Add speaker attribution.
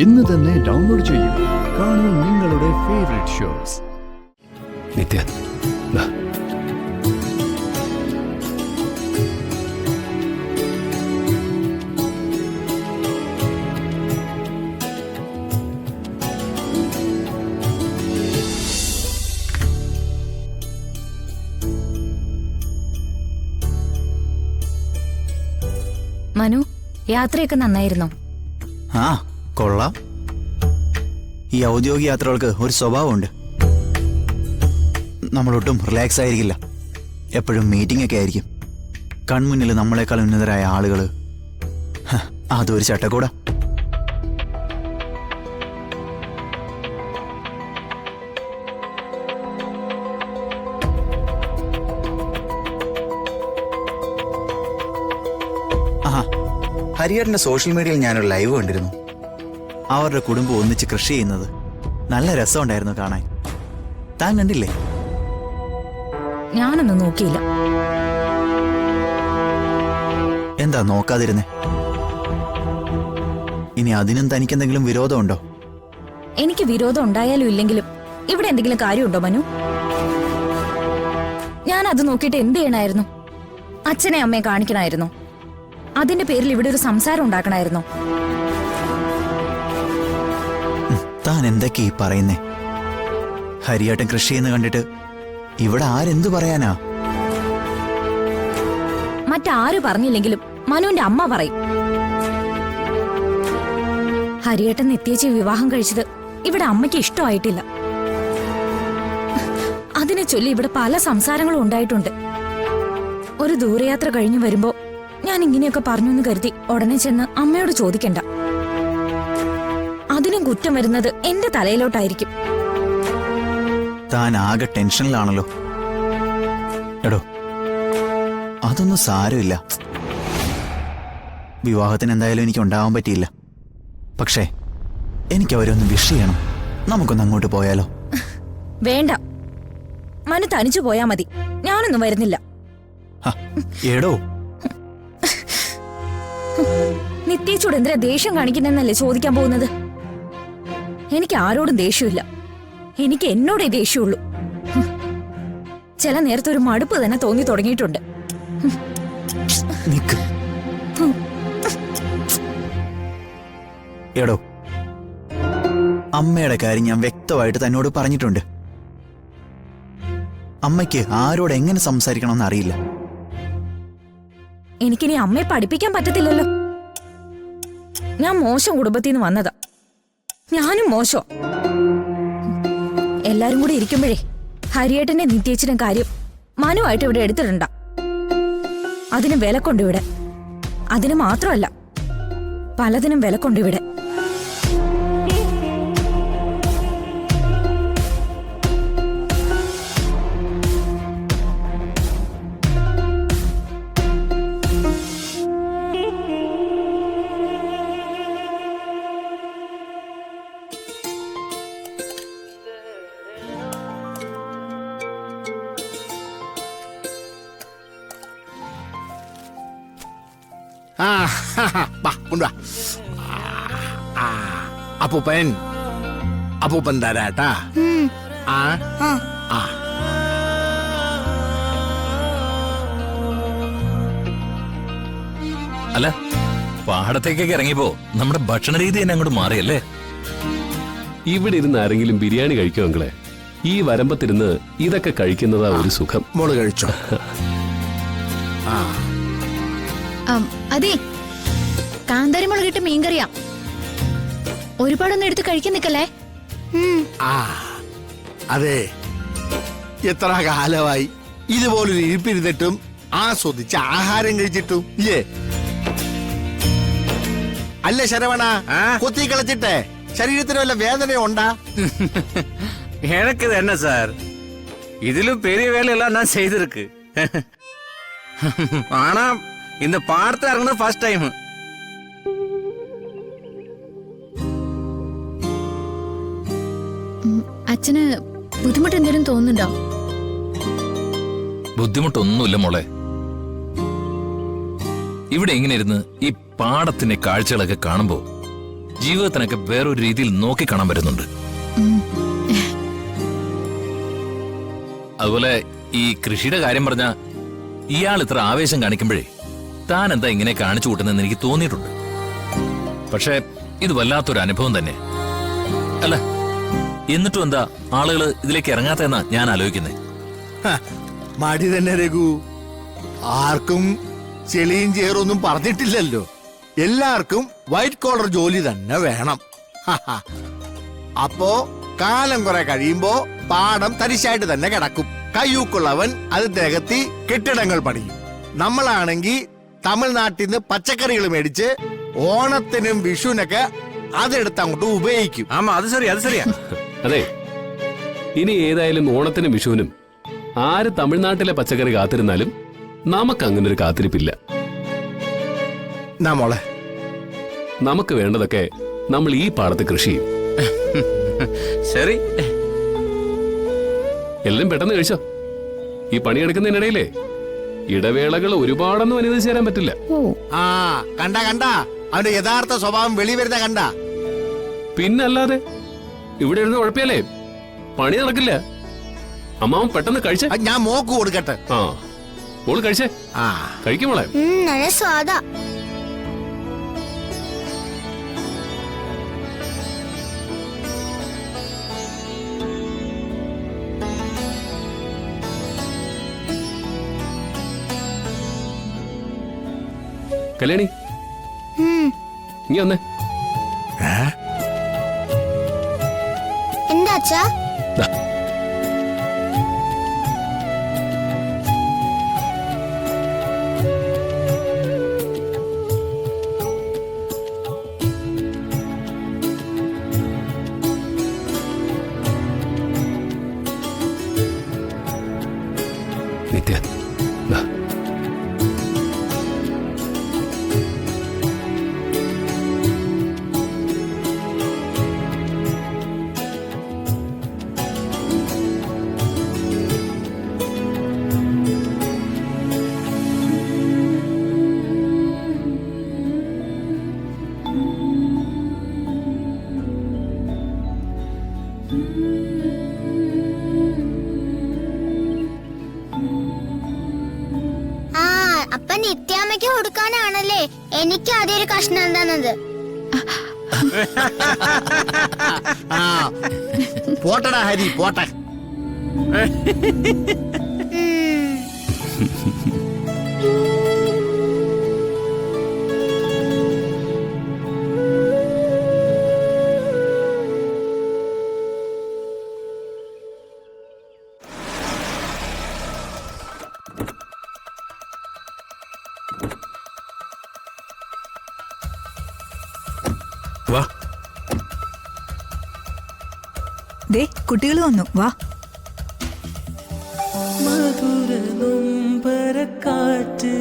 Speaker 1: ഇന്ന് തന്നെ ഡൗൺലോഡ് ചെയ്യൂ. കാണൂ നിങ്ങളുടെ ഫേവറേറ്റ് ഷോസ്.
Speaker 2: നിത്യ, ദാ.
Speaker 3: മനു, യാത്രയൊക്കെ നന്നായിരുന്നോ?
Speaker 4: ആ, കൊള്ളാം. ഈ ഔദ്യോഗിക യാത്രകൾക്ക് ഒരു സ്വഭാവമുണ്ട്. നമ്മളൊട്ടും റിലാക്സ് ആയിരിക്കില്ല. എപ്പോഴും മീറ്റിംഗ് ഒക്കെ ആയിരിക്കും. കൺമുന്നിൽ നമ്മളെക്കാൾ ഉന്നതരായ ആളുകള്. അതൊരു ചട്ടക്കൂടാ. ഹരിയേട്ടന്റെ സോഷ്യൽ മീഡിയയിൽ ഞാനൊരു ലൈവ് കണ്ടിരുന്നു. അവരുടെ കുടുംബം ഒന്നിച്ച് കൃഷി ചെയ്യുന്നത് നല്ല രസമുണ്ടായിരുന്നു കാണാൻ. താൻ കണ്ടില്ലേ?
Speaker 3: ഞാനൊന്നും നോക്കിയില്ല.
Speaker 4: എന്താ നോക്കാതിരുന്നേ? ഇനി അതിനും തനിക്കെന്തെങ്കിലും വിരോധമുണ്ടോ?
Speaker 3: എനിക്ക് വിരോധം ഉണ്ടായാലും ഇല്ലെങ്കിലും ഇവിടെ എന്തെങ്കിലും കാര്യമുണ്ടോ മനു? ഞാൻ അത് നോക്കിയിട്ട് എന്ത് ചെയ്യണമായിരുന്നു? അച്ഛനെ അമ്മയെ കാണിക്കണമായിരുന്നോ? അതിന്റെ പേരിൽ ഇവിടെ ഒരു സംസാരം ഉണ്ടാക്കണമായിരുന്നോ?
Speaker 4: താൻ എന്തൊക്കെയാ പറയുന്നേ? ഹരിയേട്ടൻ കൃഷി ചെയ്യുന്ന കണ്ടിട്ട് ഇവിടെ ആരെന്തു പറയാനാ?
Speaker 3: മറ്റാര് പറഞ്ഞില്ലെങ്കിലും മനുവിന്റെ അമ്മ പറയും. ഹരിയേട്ടൻ നിത്യേച്ചി വിവാഹം കഴിച്ചത് ഇവിടെ അമ്മയ്ക്ക് ഇഷ്ടമായിട്ടില്ല. അതിനെ ചൊല്ലി ഇവിടെ പല സംസാരങ്ങളും ഉണ്ടായിട്ടുണ്ട്. ഒരു ദൂരയാത്ര കഴിഞ്ഞു വരുമ്പോ ഞാൻ ഇങ്ങനെയൊക്കെ പറഞ്ഞു എന്ന് കരുതി ഉടനെ ചെന്ന് അമ്മയോട് ചോദിക്കണ്ട. അതിനും കുറ്റം വരുന്നത് എന്റെ തലയിലോട്ടായിരിക്കും.
Speaker 4: താൻ ആകെ ടെൻഷനിലാണല്ലോ. എടോ, അതൊന്നും സാരമില്ല. വിവാഹത്തിന് എന്തായാലും എനിക്ക് ഉണ്ടാവാൻ പറ്റിയില്ല. പക്ഷേ എനിക്ക് അവരൊന്ന് വിഷ് ചെയ്യണം. നമുക്കൊന്ന് അങ്ങോട്ട് പോയാലോ?
Speaker 3: വേണ്ട, മനു തനിച്ചു പോയാ മതി. ഞാനൊന്നും വരുന്നില്ല.
Speaker 4: എടോ,
Speaker 3: നിത്യേച്ചോട് എന്തിനാ ദേഷ്യം കാണിക്കുന്നല്ലേ ചോദിക്കാൻ പോകുന്നത്? എനിക്ക് ആരോടും ദേഷ്യമില്ല. എനിക്ക് എന്നോടേ ദേഷ്യമുള്ളൂ. ചില നേരത്തെ ഒരു മടുപ്പ് തന്നെ തോന്നി തുടങ്ങിയിട്ടുണ്ട്.
Speaker 4: എടോ, അമ്മയുടെ കാര്യം ഞാൻ വ്യക്തമായിട്ട് തന്നോട് പറഞ്ഞിട്ടുണ്ട്. അമ്മയ്ക്ക് ആരോട് എങ്ങനെ സംസാരിക്കണമെന്ന് അറിയില്ല.
Speaker 3: എനിക്കിനി അമ്മയെ പഠിപ്പിക്കാൻ പറ്റത്തില്ലല്ലോ. ഞാൻ മോശം കുടുംബത്തിൽ നിന്ന് വന്നതാ. ഞാനും മോശം. എല്ലാരും കൂടി ഇരിക്കുമ്പോഴേ ഹരിയേട്ടന്റെ നിത്യേച്ചിന്റെ കാര്യം മനുവായിട്ട് ഇവിടെ എടുത്തിട്ടുണ്ട. അതിന് വിലക്കുണ്ട് ഇവിടെ. അതിന് മാത്രമല്ല, പലതിനും വിലക്കുണ്ട് ഇവിടെ.
Speaker 2: അപ്പൂപ്പൻ അപ്പൂപ്പൻ തരാട്ടാ.
Speaker 5: അല്ല, പാടത്തേക്കൊക്കെ ഇറങ്ങിയപ്പോ നമ്മുടെ ഭക്ഷണ രീതി തന്നെ അങ്ങോട്ട് മാറിയല്ലേ?
Speaker 2: ഇവിടെ ഇരുന്ന് ആരെങ്കിലും ബിരിയാണി കഴിക്കോ അങ്ങളെ? ഈ വരമ്പത്തിരുന്ന് ഇതൊക്കെ കഴിക്കുന്നതാ ഒരു സുഖം.
Speaker 5: മോള് കഴിച്ചോ?
Speaker 6: അതെ, കാന്താരി മുളകിട്ട് മീൻകറിയാ. ഒരുപാടൊന്നും എടുത്ത് കഴിക്കാൻ നിക്കല്ലേ.
Speaker 7: അതെ, എത്ര കാലമായി ഇതുപോലൊരു ഇരിപ്പിരുന്നിട്ടും ആസ്വദിച്ച് ആഹാരം കഴിച്ചിട്ടും. അല്ലേ ശരവണ, കൊത്തി കളിച്ചിട്ടേ ശരീരത്തിന് വല്ല വേദന ഉണ്ടാ?
Speaker 8: எனக்கு இது என்ன சார், ഇതിലും பெரிய வேலையெல்லாம் நான் செய்திருக்கு. ஆனா இந்த பாடத்தை இறங்குறது ஃபர்ஸ்ட் டைம்.
Speaker 6: അച്ഛന് ബുദ്ധിമുട്ട് എന്തെങ്കിലും തോന്നുന്നുണ്ടോ?
Speaker 5: ബുദ്ധിമുട്ടൊന്നുമില്ല മോളെ. ഇവിടെ ഇങ്ങനെ ഇരുന്ന് ഈ പാടത്തിന്റെ കാഴ്ചകളൊക്കെ കാണുമ്പോ ജീവിതത്തിനൊക്കെ വേറൊരു രീതിയിൽ നോക്കിക്കാണാൻ പറ്റുന്നുണ്ട്. അതുപോലെ ഈ കൃഷിയുടെ കാര്യം പറഞ്ഞ ഇയാൾ ഇത്ര ആവേശം കാണിക്കുമ്പോഴേ താൻ എന്താ ഇങ്ങനെ കാണിച്ചു കൂട്ടുന്നെന്ന് എനിക്ക് തോന്നിയിട്ടുണ്ട്. പക്ഷേ ഇത് വല്ലാത്തൊരു അനുഭവം തന്നെ അല്ല. എന്നിട്ടും എന്താ ആളുകൾ ഇതിലേക്ക് ഇറങ്ങാത്തെന്നാ ഞാൻ ആലോചിക്കുന്നത്.
Speaker 7: മടി തന്നെ രഘു. ആർക്കും ചെളിയും ചേറൊന്നും പറഞ്ഞിട്ടില്ലല്ലോ. എല്ലാവർക്കും വൈറ്റ് കോളർ ജോലി തന്നെ വേണം. അപ്പോ കാലം കുറെ കഴിയുമ്പോ പാടം തരിശായിട്ട് തന്നെ കിടക്കും. കയ്യൂക്കുള്ളവൻ അത് നികത്തി കെട്ടിടങ്ങൾ പണിയും. നമ്മളാണെങ്കിൽ തമിഴ്നാട്ടിൽ നിന്ന് പച്ചക്കറികൾ മേടിച്ച് ഓണത്തിനും വിഷുവിനൊക്കെ അതെടുത്ത് അങ്ങോട്ട് ഉപയോഗിക്കും.
Speaker 8: ആമാ, അത് ശരിയാ.
Speaker 2: അതെ, ഇനി ഏതായാലും ഓണത്തിനും വിഷുവിനും ആര് തമിഴ്നാട്ടിലെ പച്ചക്കറി കാത്തിരുന്നാലും നമുക്ക് അങ്ങനെ ഒരു കാത്തിരിപ്പില്ല.
Speaker 7: മോളെ,
Speaker 2: നമുക്ക് വേണ്ടതൊക്കെ നമ്മൾ ഈ പാടത്ത് കൃഷി ചെയ്യും.
Speaker 8: ശരി,
Speaker 2: എല്ലാം പെട്ടെന്ന് കഴിച്ചോ. ഈ പണിയെടുക്കുന്നതിനിടയിലേ ഇടവേളകൾ ഒരുപാടൊന്നും അനുവദിച്ചു തരാൻ പറ്റില്ല.
Speaker 7: ആ കണ്ട അവന്റെ യഥാർത്ഥ സ്വഭാവം വെളിവരുന്ന കണ്ട.
Speaker 2: പിന്നല്ലാതെ ഇവിടെ ഇരുന്ന് കുഴപ്പമില്ലേ, പണി നടക്കില്ല. അമ്മാവൻ പെട്ടെന്ന് കഴിച്ചേ.
Speaker 7: ഞാൻ മോക്ക് കൊടുക്കട്ടെ.
Speaker 2: ആ, മോള് കഴിച്ചേ.
Speaker 7: ആ
Speaker 2: കഴിക്കും മോളെ.
Speaker 9: നല്ല സ്വാദാ.
Speaker 2: കല്യാണി, നീ വന്നേ.
Speaker 9: എന്താ അച്ഛാ?
Speaker 2: ദാ. നിത്യ, ദാ.
Speaker 9: ആ അപ്പൊ നിത്യാമ്മയ്ക്ക് കൊടുക്കാനാണല്ലേ എനിക്ക് ആദ്യം ഒരു കഷ്ണം തന്നത്.
Speaker 7: ആ പോട്ടടാ ഹരി, പോട്ടെ.
Speaker 5: വാ,
Speaker 10: ദേ കുട്ടികൾ വന്നു, വാ.
Speaker 11: മധുര നൊമ്പരക്കാറ്റ്